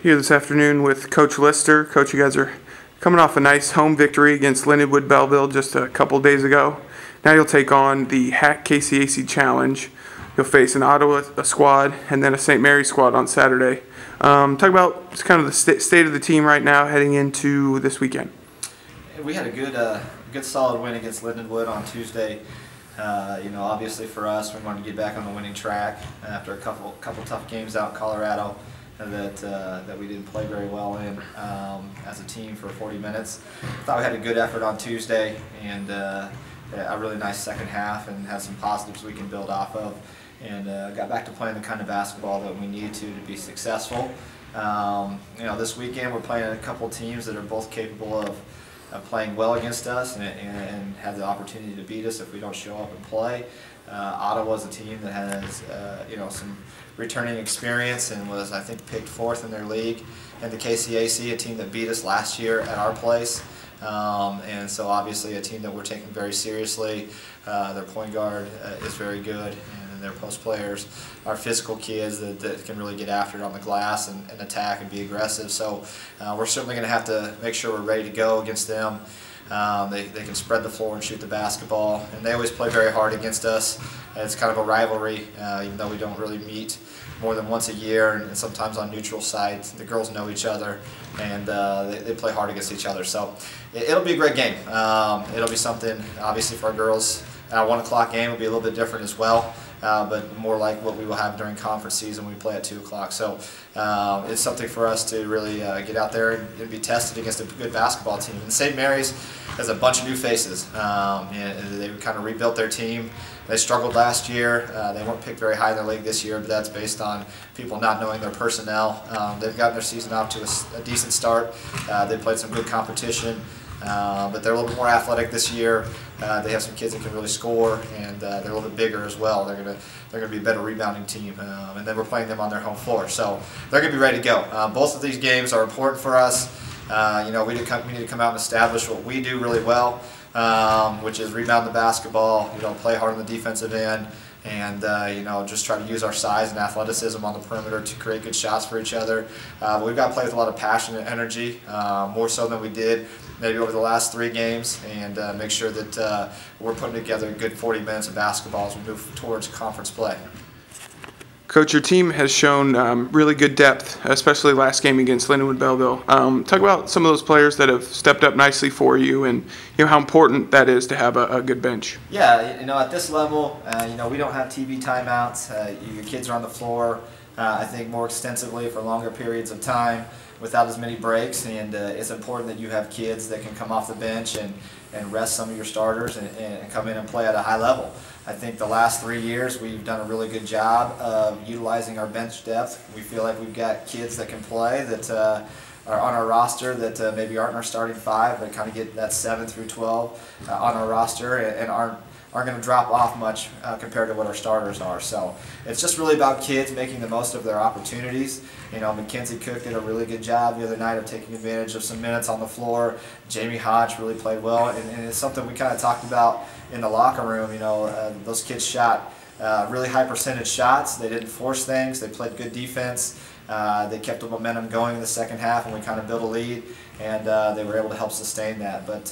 Here this afternoon with Coach Lister. Coach, you guys are coming off a nice home victory against Lindenwood Belleville just a couple days ago. Now you'll take on the HAAC KCAC Challenge. You'll face an Ottawa squad and then a St. Mary's squad on Saturday. Talk about just kind of the state of the team right now heading into this weekend. We had a good solid win against Lindenwood on Tuesday. Obviously for us, we wanted to get back on the winning track after a couple tough games out in Colorado that we didn't play very well in as a team for 40 minutes. Thought we had a good effort on Tuesday and a really nice second half and had some positives we can build off of, and got back to playing the kind of basketball that we need to be successful. This weekend we're playing a couple teams that are both capable of playing well against us and have the opportunity to beat us if we don't show up and play. Ottawa's a team that has some returning experience and was, I think, picked 4th in their league. And the KCAC, a team that beat us last year at our place. And so obviously a team that we're taking very seriously. Their point guard is very good, and their post players are physical kids that can really get after it on the glass and attack and be aggressive. So we're certainly going to have to make sure we're ready to go against them. They can spread the floor and shoot the basketball, and they always play very hard against us. It's kind of a rivalry, even though we don't really meet more than once a year, and sometimes on neutral sites. The girls know each other, and they play hard against each other. So it'll be a great game. It'll be something, obviously, for our girls. Our 1 o'clock game will be a little bit different as well, but more like what we will have during conference season when we play at 2 o'clock. So it's something for us to really get out there and be tested against a good basketball team. And St. Mary's has a bunch of new faces. And they kind of rebuilt their team. They struggled last year. They weren't picked very high in the league this year, but that's based on people not knowing their personnel. They've gotten their season off to a decent start. They played some good competition. But they're a little bit more athletic this year. They have some kids that can really score, and they're a little bit bigger as well. They're gonna be a better rebounding team, and then we're playing them on their home floor, so they're gonna be ready to go. Both of these games are important for us. We need to come out and establish what we do really well, which is rebound the basketball. Play hard on the defensive end. And just try to use our size and athleticism on the perimeter to create good shots for each other. But we've got to play with a lot of passion and energy, more so than we did maybe over the last 3 games, and make sure that we're putting together a good 40 minutes of basketball as we move towards conference play. Coach, your team has shown really good depth, especially last game against Lindenwood Belleville. Talk about some of those players that have stepped up nicely for you, and how important that is to have a good bench. Yeah, at this level, we don't have TV timeouts. Your kids are on the floor, I think, more extensively for longer periods of time without as many breaks, and it's important that you have kids that can come off the bench and rest some of your starters and come in and play at a high level. I think the last 3 years we've done a really good job of utilizing our bench depth. We feel like we've got kids that can play that are on our roster that maybe aren't in our starting 5, but kind of get that 7 through 12 on our roster and aren't going to drop off much compared to what our starters are. So it's just really about kids making the most of their opportunities. Mackenzie Cook did a really good job the other night of taking advantage of some minutes on the floor. Jamie Hodge really played well, and it's something we kind of talked about in the locker room. Those kids shot really high percentage shots. They didn't force things. They played good defense. They kept the momentum going in the second half, and we kind of built a lead, and they were able to help sustain that. But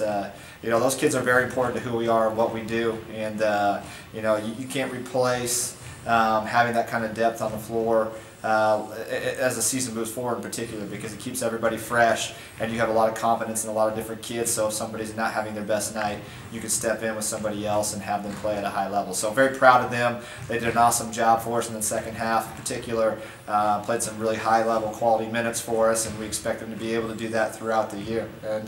those kids are very important to who we are and what we do, and you can't replace having that kind of depth on the floor as the season moves forward in particular, because it keeps everybody fresh and you have a lot of confidence in a lot of different kids. So if somebody's not having their best night, you can step in with somebody else and have them play at a high level. So very proud of them. They did an awesome job for us in the second half in particular. Played some really high level quality minutes for us, and we expect them to be able to do that throughout the year. And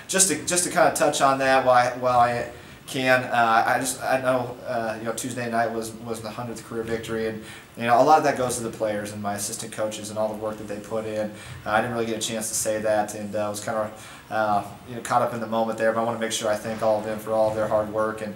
just to kind of touch on that while I can, I know Tuesday night was the 100th career victory, and a lot of that goes to the players and my assistant coaches and all the work that they put in. I didn't really get a chance to say that, and I was kind of caught up in the moment there. But I want to make sure I thank all of them for all of their hard work and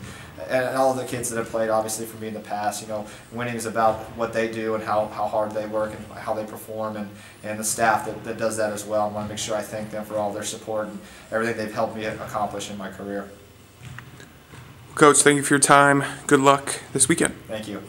all of the kids that have played, obviously, for me in the past. Winning is about what they do and how hard they work and how they perform, and the staff that does that as well. I want to make sure I thank them for all their support and everything they've helped me accomplish in my career. Coach, thank you for your time. Good luck this weekend. Thank you.